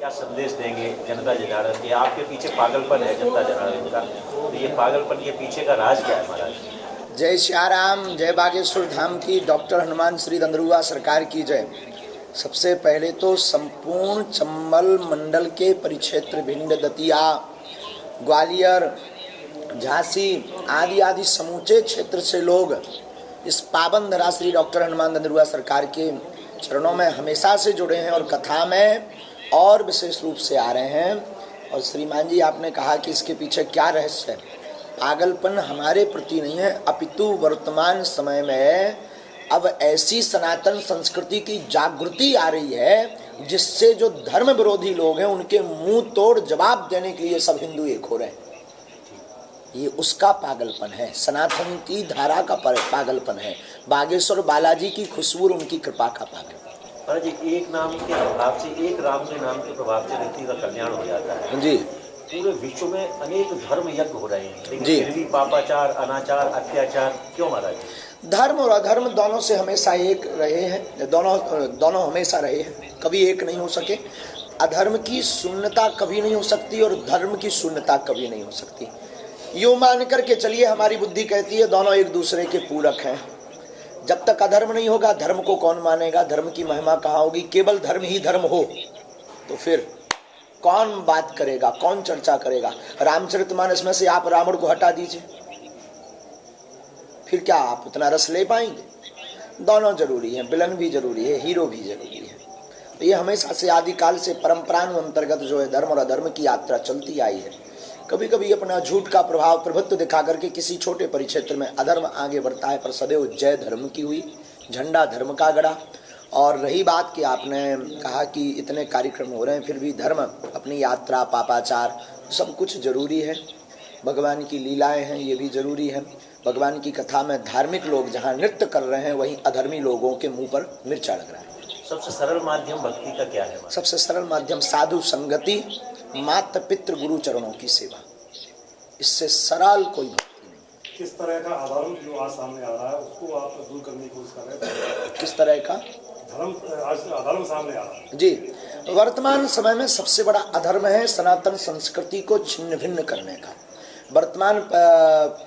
क्या संदेश देंगे जनता जनार्दन के? आपके पीछे पागलपन है जनता जनार्दन का, तो ये पागलपन के पीछे का राज क्या है महाराज? जय श्याराम, जय बागेश्वर धाम की, डॉक्टर हनुमान श्री दंदरुआ सरकार की जय। सबसे पहले तो संपूर्ण चंबल मंडल के परिक्षेत्र भिंड, दतिया, ग्वालियर, झांसी आदि आदि समूचे क्षेत्र से लोग इस पावन धरा श्री डॉक्टर हनुमान दंदरुआ सरकार के चरणों में हमेशा से जुड़े हैं और कथा में और विशेष रूप से आ रहे हैं। और श्रीमान जी, आपने कहा कि इसके पीछे क्या रहस्य है। पागलपन हमारे प्रति नहीं है, अपितु वर्तमान समय में अब ऐसी सनातन संस्कृति की जागृति आ रही है जिससे जो धर्म विरोधी लोग हैं उनके मुंह तोड़ जवाब देने के लिए सब हिंदू एक हो रहे हैं। ये उसका पागलपन है, सनातन की धारा का पागलपन है, बागेश्वर बालाजी की खुशबू, उनकी कृपा का पागलपन। महाराज, एक नाम के प्रभाव से, एक राम के नाम के प्रभाव से व्यक्ति का कल्याण हो जाता है जी। पूरे विश्व में अनेक धर्म यज्ञ हो रहे हैं, लेकिन जी। फिर भी पापाचार, अनाचार, अत्याचार क्यों महाराज? धर्म और अधर्म दोनों से हमेशा एक रहे हैं, दोनों हमेशा रहे हैं, कभी एक नहीं हो सके। अधर्म की शून्यता कभी नहीं हो सकती और धर्म की शून्यता कभी नहीं हो सकती। यूं मान करके चलिए, हमारी बुद्धि कहती है दोनों एक दूसरे के पूरक हैं। जब तक अधर्म नहीं होगा धर्म को कौन मानेगा, धर्म की महिमा कहाँ होगी? केवल धर्म ही धर्म हो तो फिर कौन बात करेगा, कौन चर्चा करेगा? रामचरितमानस में से आप रावण को हटा दीजिए, फिर क्या आप उतना रस ले पाएंगे? दोनों जरूरी हैं, विलन भी जरूरी है, हीरो भी जरूरी है। तो ये हमेशा से आदिकाल से परंपरानुअंतर्गत जो है धर्म और अधर्म की यात्रा चलती आई है। कभी कभी अपना झूठ का प्रभाव प्रभुत्व दिखा करके किसी छोटे परिक्षेत्र में अधर्म आगे बढ़ता है, पर सदैव जय धर्म की हुई, झंडा धर्म का गड़ा। और रही बात कि आपने कहा कि इतने कार्यक्रम हो रहे हैं फिर भी धर्म अपनी यात्रा, पापाचार सब कुछ जरूरी है। भगवान की लीलाएं हैं, ये भी जरूरी है। भगवान की कथा में धार्मिक लोग जहाँ नृत्य कर रहे हैं वहीं अधर्मी लोगों के मुंह पर मिर्चा लग रहा है। सबसे सरल माध्यम भक्ति का क्या है? सबसे सरल माध्यम साधु संगति, माता पितृ गुरु चरणों की सेवा, इससे सरल कोई भक्ति नहीं। किस तरह का अधर्म जो आज सामने आ रहा है उसको आप दूर करने की कोशिश कर रहे हैं? किस तरह का धर्म आज अधर्म सामने आ रहा है जी? वर्तमान समय में सबसे बड़ा अधर्म है सनातन संस्कृति को छिन्न भिन्न करने का। वर्तमान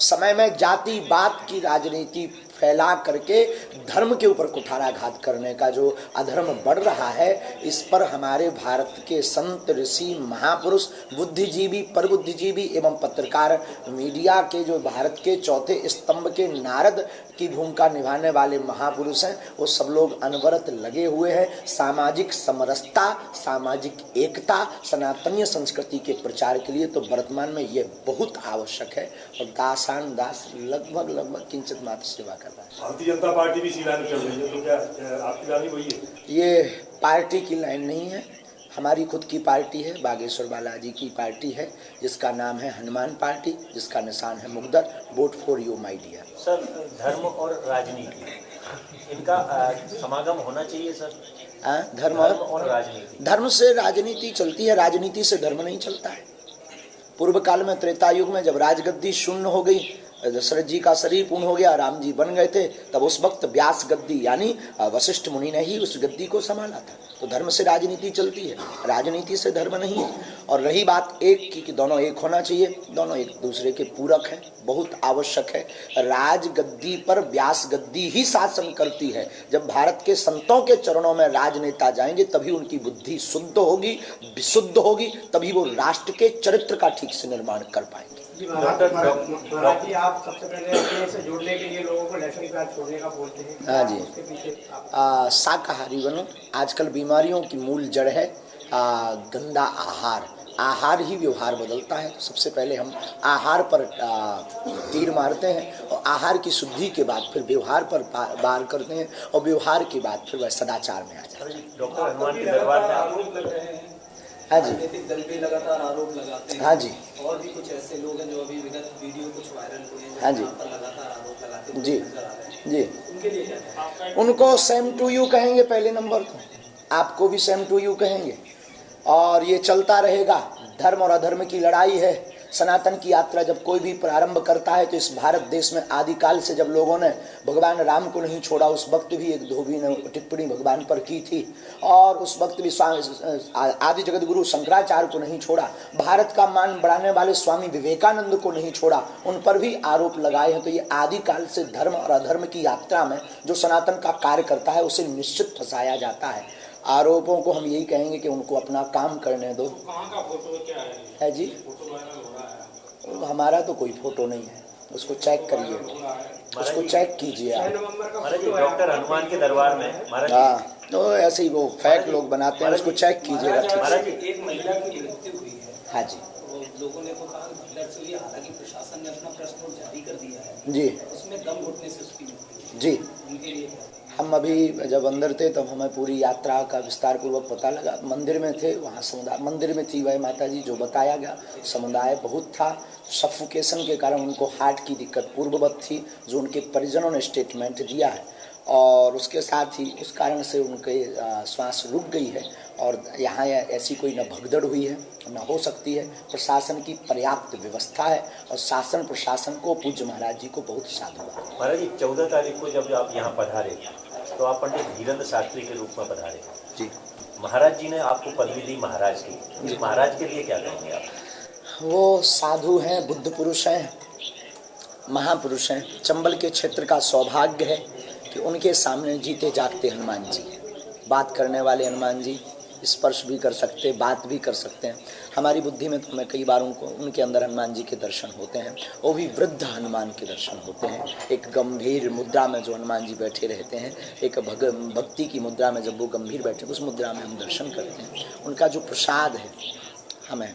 समय में जातिवाद की राजनीति फैला करके धर्म के ऊपर कुठाराघात करने का जो अधर्म बढ़ रहा है, इस पर हमारे भारत के संत, ऋषि, महापुरुष, बुद्धिजीवी, परबुद्धिजीवी एवं पत्रकार, मीडिया के जो भारत के चौथे स्तंभ के नारद की भूमिका निभाने वाले महापुरुष हैं, वो सब लोग अनवरत लगे हुए हैं सामाजिक समरसता, सामाजिक एकता, सनातनीय संस्कृति के प्रचार के लिए। तो वर्तमान में ये बहुत आवश्यक है और दासान दास लगभग किंचित मात्र सेवा कर रहा है। भारतीय जनता पार्टी भी इसी लाइन में चल रही है, तो क्या आपकी लाइन वही है? ये पार्टी की लाइन नहीं है, हमारी खुद की पार्टी है, बागेश्वर बालाजी की पार्टी है, जिसका नाम है हनुमान पार्टी, जिसका निशान है मुगदर। Vote for you my dear. Sir, धर्म और राजनीति इनका समागम होना चाहिए सर। धर्म और राजनीति, धर्म से राजनीति चलती है, राजनीति से धर्म नहीं चलता है। पूर्व काल में त्रेता युग में जब राजगद्दी शून्य हो गई, दशरथ जी का शरीर पूर्ण हो गया, राम जी बन गए थे, तब उस वक्त व्यास गद्दी यानी वशिष्ठ मुनि ने ही उस गद्दी को संभाला था। तो धर्म से राजनीति चलती है, राजनीति से धर्म नहीं है। और रही बात एक की कि दोनों एक होना चाहिए, दोनों एक दूसरे के पूरक हैं, बहुत आवश्यक है। राजगद्दी पर व्यास गद्दी ही शासन करती है। जब भारत के संतों के चरणों में राजनेता जाएंगे तभी उनकी बुद्धि शुद्ध होगी, विशुद्ध होगी, तभी वो राष्ट्र के चरित्र का ठीक से निर्माण कर पाएंगे। महाराज जी, आप सबसे पहले अपने से जुड़ने के लिए लोगों को राशन कार्ड छोड़ने का बोलते हैं। हाँ जी, शाकाहारी बनो। आजकल बीमारियों की मूल जड़ है गंदा आहार। आहार ही व्यवहार बदलता है। सबसे पहले हम आहार पर तीर मारते हैं और आहार की शुद्धि के बाद फिर व्यवहार पर वार करते हैं और व्यवहार के बाद फिर वह सदाचार में आ जाते हैं। डॉक्टर हनुमान के दरबार में आरोप लग रहे हैं, हाँ जी, राजनीतिक दल भी लगातार आरोप लगाते हैं। हाँ जी, और भी कुछ ऐसे लोग हैं जो अभी विगत वीडियो कुछ वायरल हुए हैं, हाँ जी, पर लगातार आरोप लगाते हैं जी जी। उनके लिए क्या है? उनको सेम टू यू कहेंगे पहले नंबर तो, आपको भी सेम टू यू कहेंगे और ये चलता रहेगा। धर्म और अधर्म की लड़ाई है, सनातन की यात्रा जब कोई भी प्रारंभ करता है तो इस भारत देश में आदिकाल से जब लोगों ने भगवान राम को नहीं छोड़ा, उस वक्त भी एक धोबी ने टिप्पणी भगवान पर की थी, और उस वक्त भी आदि जगत गुरु शंकराचार्य को नहीं छोड़ा, भारत का मान बढ़ाने वाले स्वामी विवेकानंद को नहीं छोड़ा, उन पर भी आरोप लगाए हैं। तो ये आदिकाल से धर्म और अधर्म की यात्रा में जो सनातन का कार्य करता है उसे निश्चित फंसाया जाता है। आरोपों को हम यही कहेंगे कि उनको अपना काम करने दो। कहाँ का फोटो क्या है जी? फोटो वायरल हो रहा है। हमारा तो कोई फोटो नहीं है, उसको चेक करिए, उसको चेक कीजिए आप। महाराज जी डॉक्टर हनुमान के दरबार में महाराज जी, हाँ, तो ऐसे ही वो फैक लोग बनाते हैं, उसको चेक कीजिएगा ठीक से। महाराज जी एक महिला की मृत्यु हुई है। हाँ जी तो लोगों ने तो कहा भगदड़ से हुई है, हालांकि प्रशासन ने अपना प्रेस नोट जारी कर दिया है जी उसमें दम घुटने से उसकी मृत्यु हुई। जी। उनके लिए क्या? हम अभी जब अंदर थे तब हमें पूरी यात्रा का विस्तार पूर्वक पता लगा। मंदिर में थे, वहाँ समुदाय मंदिर में थी वह माता जी जो बताया गया, समुदाय बहुत था। सफोकेशन के कारण उनको हार्ट की दिक्कत पूर्ववत थी, जो उनके परिजनों ने स्टेटमेंट दिया है, और उसके साथ ही उस कारण से उनके श्वास रुक गई है। और यहाँ ऐसी कोई न भगदड़ हुई है न हो सकती है। प्रशासन की पर्याप्त व्यवस्था है और शासन प्रशासन को, पूज्य महाराज जी को बहुत साधुवाद। महाराज जी 14 तारीख को जब आप यहाँ पधारे तो आप पंडित धीरेन्द्र शास्त्री के रूप में पधारे जी। महाराज जी ने आपको पदवी दी महाराज की, महाराज के लिए क्या कहेंगे आप? वो साधु हैं, बुद्ध पुरुष हैं, महापुरुष हैं। चंबल के क्षेत्र का सौभाग्य है कि उनके सामने जीते जागते हनुमान जी, बात करने वाले हनुमान जी, स्पर्श भी कर सकते, बात भी कर सकते हैं। हमारी बुद्धि में तो हमें कई बार उनके अंदर हनुमान जी के दर्शन होते हैं, वो भी वृद्ध हनुमान के दर्शन होते हैं। एक गंभीर मुद्रा में जो हनुमान जी बैठे रहते हैं, एक भक्ति की मुद्रा में जब वो गंभीर बैठे, उस मुद्रा में हम दर्शन करते हैं। उनका जो प्रसाद है हमें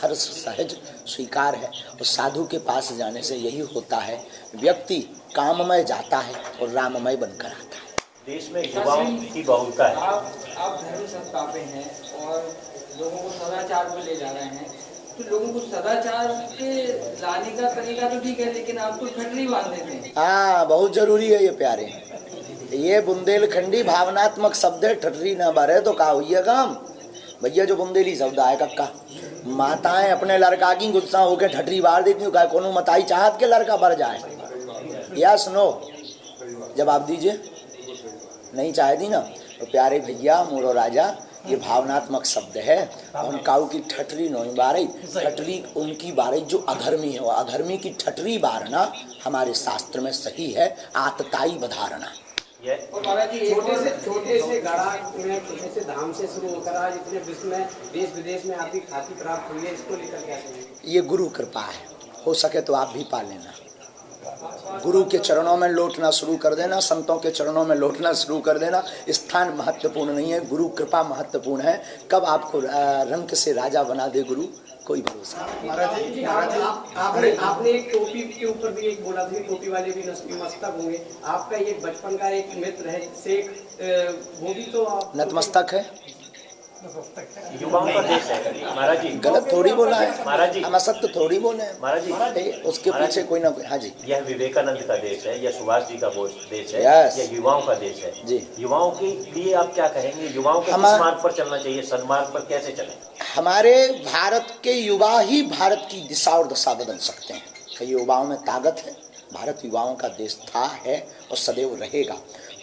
हर्ष सहज स्वीकार है। और साधु के पास जाने से यही होता है, व्यक्ति काममय जाता है और राममय बनकर आता है। देश में युवाओं की बहुलता है। आप धर्म संस्थापक हैं और लोगों को सदाचार पे ले जा रहे हैं, तो लोगों को सदाचार पे लाने का तरीका तो ठीक है, लेकिन आप तो ठटरी बांध देते हैं। हाँ, बहुत जरूरी है ये प्यारे। ये बुंदेलखंडी भावनात्मक शब्द है, ठटरी ना बारे तो का हुई है काम भैया। जो बुंदेली शब्द आए कक्का, माताएं अपने लड़का की गुस्सा होकर ठटरी बार देती हूँ, कोनो मताई चाहत के लड़का बढ़ जाए। यस नो जवाब दीजिए, नहीं चाहती ना तो प्यारे भैया मोरो राजा, ये भावनात्मक शब्द है। हम काऊ की ठटरी नहीं बारे, ठटरी उनकी बारे जो अधर्मी है, वो अधर्मी की ठटरी बारना हमारे शास्त्र में सही है, आतताई बधारना। और महाराज जी छोटे से गढ़ा में, छोटे से धाम से शुरू होकर आज इतने विश्व में, देश विदेश में आपकी ख्याति प्राप्त हुई है, इसको लेकर क्या कहेंगे? ये गुरु कृपा है, हो सके तो आप भी पा लेना। गुरु के चरणों में लौटना शुरू कर देना, संतों के चरणों में लौटना शुरू कर देना। स्थान महत्वपूर्ण नहीं है, गुरु कृपा महत्वपूर्ण है। कब आपको रंक से राजा बना दे गुरु, कोई भरोसा नहीं। आपने एक टोपी के ऊपर भी एक बोला था, टोपी वाले भी नतमस्तक होंगे। आपका ये बचपन का एक मित्र है शेख, वो भी तो आप नतमस्तक है। युवाओं का देश है महाराज जी। गलत थोड़ी बोला है महाराज जी, हम असत्य थोड़ी बोले हैं महाराज जी। उसके पीछे कोई ना कोई। हाँ जी, यह विवेकानंद का देश है, यह सुभाष जी का देश है, Yes. यह युवाओं का देश है जी। युवाओं के लिए आप क्या कहेंगे? युवाओं को किस मार्ग पर चलना चाहिए, सन्मार्ग पर कैसे चलें? हमारे भारत के युवा ही भारत की दिशा और दशा बदल सकते हैं। तो युवाओं में ताकत है। भारत युवाओं का देश था, है और सदैव रहेगा।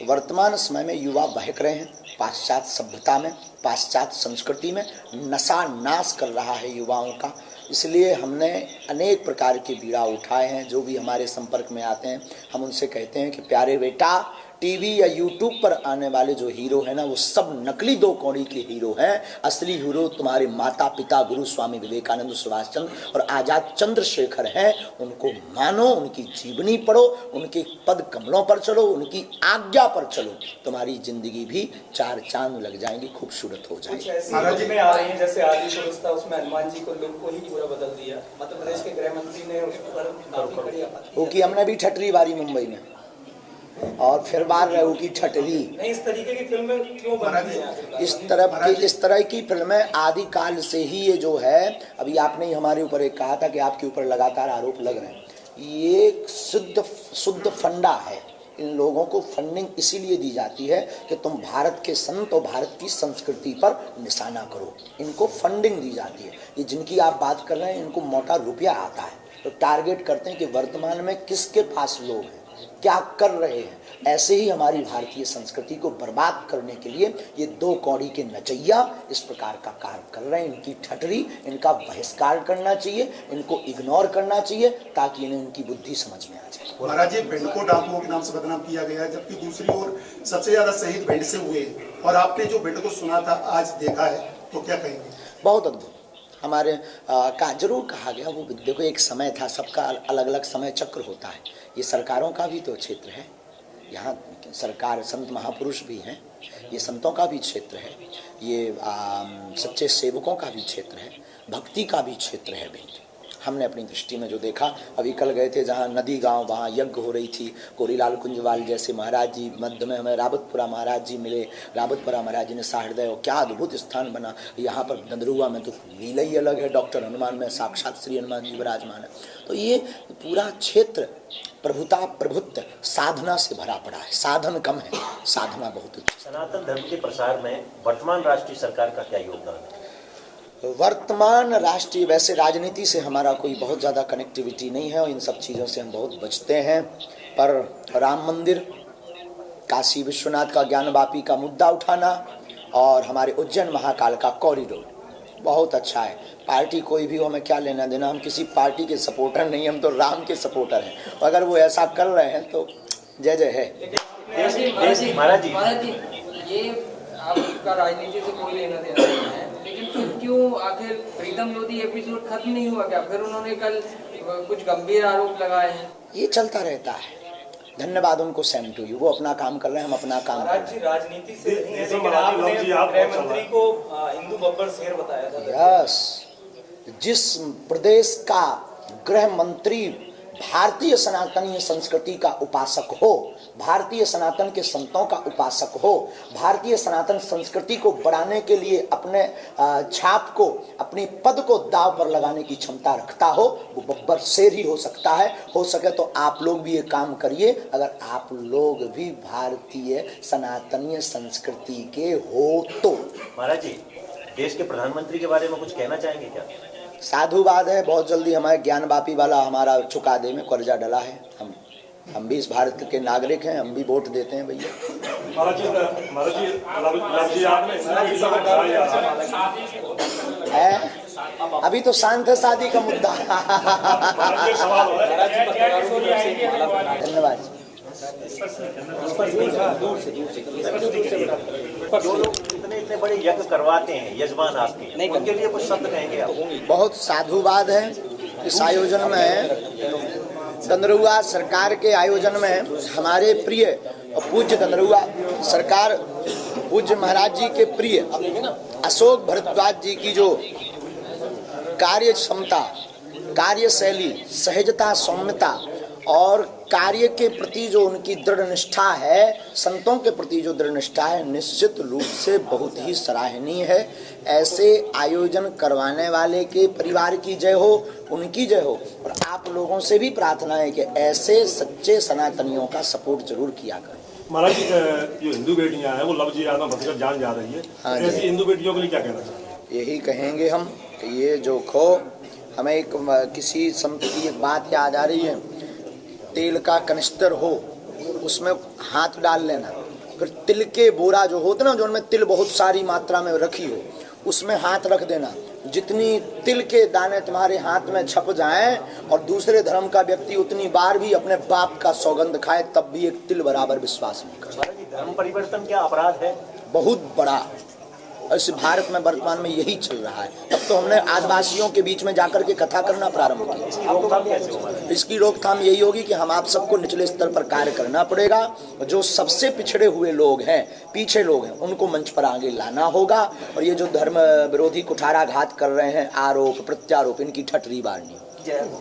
वर्तमान समय में युवा बहक रहे हैं पाश्चात्य सभ्यता में, पाश्चात्य संस्कृति में, नशा नाश कर रहा है युवाओं का। इसलिए हमने अनेक प्रकार के बीड़ा उठाए हैं। जो भी हमारे संपर्क में आते हैं हम उनसे कहते हैं कि प्यारे बेटा, टीवी या यूट्यूब पर आने वाले जो हीरो हैं ना, वो सब नकली दो कौड़ी के हीरो हैं। असली हीरो तुम्हारे माता पिता गुरु स्वामी विवेकानंद, सुभाष चंद्र और आजाद चंद्रशेखर हैं। उनको मानो, उनकी जीवनी पढ़ो, उनके पद कमलों पर चलो, उनकी आज्ञा पर चलो, तुम्हारी जिंदगी भी चार चांद लग जाएंगी, खूबसूरत हो जाएगी। महाराज जी में आ रही है जैसे आदि पुरुष था, उसमें हनुमान जी को लोग को ही पूरा बदल दिया। मध्य प्रदेश के गृह मंत्री ने उस पर काफी कड़ी आपत्ति वो की हमने भी ठटरी बारी मुंबई में, और फिर बार रहू की ठटरी। नहीं, इस तरीके की फिल्में क्यों बन रही हैं? इस तरह की फिल्में आदिकाल से ही ये जो है, अभी आपने ही हमारे ऊपर एक कहा था कि आपके ऊपर लगातार आरोप लग रहे हैं, ये शुद्ध फंडा है, इन लोगों को फंडिंग इसीलिए दी जाती है कि तुम भारत के संत और भारत की संस्कृति पर निशाना करो, इनको फंडिंग दी जाती है। ये जिनकी आप बात कर रहे हैं इनको मोटा रुपया आता है, तो टारगेट करते हैं कि वर्तमान में किसके पास लोग हैं, क्या कर रहे हैं। ऐसे ही हमारी भारतीय संस्कृति को बर्बाद करने के लिए ये दो कौड़ी के नचैया इस प्रकार का कार्य कर रहे हैं। इनकी ठटरी, इनका बहिष्कार करना चाहिए, इनको इग्नोर करना चाहिए ताकि इन्हें उनकी बुद्धि समझ में आ जाए। महाराज जी, भिंड को डाकुओं के नाम से बदनाम किया गया है, जबकि दूसरी ओर सबसे ज्यादा शहीद भिंड से हुए, और आपने जो भिंड को सुना था आज देखा है, तो क्या कहेंगे? बहुत अद्भुत। हमारे का जरूर कहा गया, वो देखो एक समय था, सबका अलग अलग समय चक्र होता है। ये सरकारों का भी तो क्षेत्र है, यहाँ सरकार संत महापुरुष भी हैं, ये संतों का भी क्षेत्र है, ये सच्चे सेवकों का भी क्षेत्र है, भक्ति का भी क्षेत्र है भिंड। हमने अपनी दृष्टि में जो देखा, अभी कल गए थे जहाँ नदी गांव, वहाँ यज्ञ हो रही थी, कोरीलाल कुंजवाल जैसे महाराज जी, मध्य में हमें रावतपुरा महाराज जी मिले, रावतपुरा महाराज जी ने सहृदय, और क्या अद्भुत स्थान बना। यहाँ पर दंदरुआ में तो लीला ही अलग है, डॉक्टर हनुमान में साक्षात श्री हनुमान जी विराजमान है। तो ये पूरा क्षेत्र प्रभुता प्रभुत्व साधना से भरा पड़ा है, साधन कम है, साधना बहुत अच्छी। सनातन धर्म के प्रसार में वर्तमान राष्ट्रीय सरकार का क्या योगदान है? वर्तमान राष्ट्रीय, वैसे राजनीति से हमारा कोई बहुत ज़्यादा कनेक्टिविटी नहीं है और इन सब चीज़ों से हम बहुत बचते हैं, पर राम मंदिर, काशी विश्वनाथ का ज्ञानवापी का मुद्दा उठाना और हमारे उज्जैन महाकाल का कॉरिडोर बहुत अच्छा है। पार्टी कोई भी हो, हमें क्या लेना देना, हम किसी पार्टी के सपोर्टर नहीं, हम तो राम के सपोर्टर हैं। अगर वो ऐसा कर रहे हैं तो जय जय है। महाराज जी, ये आपका राजनीति से कोई लेना देना नहीं है, लेकिन फिर क्यों आखिर प्रीतम लोधी एपिसोड खत्म नहीं हुआ क्या? फिर उन्होंने कल कुछ गंभीर आरोप लगाए हैं। ये चलता रहता है, धन्यवाद उनको, सेम टू यू। वो अपना काम कर रहे हैं, हम अपना काम कर रहे हैं। राजनीति से नहीं है, लेकिन आपने गृह मंत्री को हिंदू बब्बर शेर बताया था। यस, जिस प्रदेश का गृह मंत्री भारतीय सनातनीय संस्कृति का उपासक हो, भारतीय सनातन के संतों का उपासक हो, भारतीय सनातन संस्कृति को बढ़ाने के लिए अपने छाप को, अपनी पद को दाव पर लगाने की क्षमता रखता हो, वो बब्बर शेर ही हो सकता है। हो सके तो आप लोग भी ये काम करिए, अगर आप लोग भी भारतीय सनातनीय संस्कृति के हो तो। महाराज जी, देश के प्रधानमंत्री के बारे में कुछ कहना चाहेंगे क्या? साधुवाद है, बहुत जल्दी हमारे ज्ञानवापी वाला हमारा चुकादे में कर्जा डला है। हम भी इस भारत के नागरिक हैं, हम भी वोट देते हैं भैया। है अभी तो शांत है शादी का मुद्दा। धन्यवाद। जो लोग इतने बड़े यज्ञ करवाते हैं, यजमान आपके, उनके लिए कुछ शब्द कहेंगे आप? बहुत साधुवाद है इस आयोजन में, दंदरुआ सरकार के आयोजन में हमारे प्रिय और पूज्य दंदरुआ सरकार, पूज्य महाराज जी के प्रिय अशोक भारद्वाज जी की जो कार्य क्षमता, कार्यशैली, सहजता, सौम्यता और कार्य के प्रति जो उनकी दृढ़ निष्ठा है, संतों के प्रति जो दृढ़ निष्ठा है, निश्चित रूप से बहुत ही सराहनीय है। ऐसे आयोजन करवाने वाले के परिवार की जय हो, उनकी जय हो। और आप लोगों से भी प्रार्थना है कि ऐसे सच्चे सनातनियों का सपोर्ट जरूर किया करें। महाराज जी, जो हिंदू बेटियां हैं वो लव जिहाद में फंसकर जान जा रही है, हाँ ऐसी हिंदू बेटियों के लिए क्या कहना चाहिए? यही कहेंगे हम कि ये जो खो, हमें एक किसी संत की एक बात याद आ रही है, तेल का कनिस्तर हो उसमें हाथ डाल लेना, फिर तिल के बोरा जो होते ना, जो उनमें तिल बहुत सारी मात्रा में रखी हो, उसमें हाथ रख देना। जितनी तिल के दाने तुम्हारे हाथ में छप जाएं और दूसरे धर्म का व्यक्ति उतनी बार भी अपने बाप का सौगंध खाए, तब भी एक तिल बराबर विश्वास नहीं कर। धर्म परिवर्तन क्या अपराध है? बहुत बड़ा। इस भारत में वर्तमान में यही चल रहा है। तब तो हमने आदिवासियों के बीच में जाकर के कथा करना प्रारंभ की। इसकी रोकथाम यही होगी कि हम आप सबको निचले स्तर पर कार्य करना पड़ेगा। जो सबसे पिछड़े हुए लोग हैं, पीछे लोग हैं, उनको मंच पर आगे लाना होगा। और ये जो धर्म विरोधी कुठाराघात कर रहे हैं, आरोप प्रत्यारोप, इनकी ठटरी बारनी।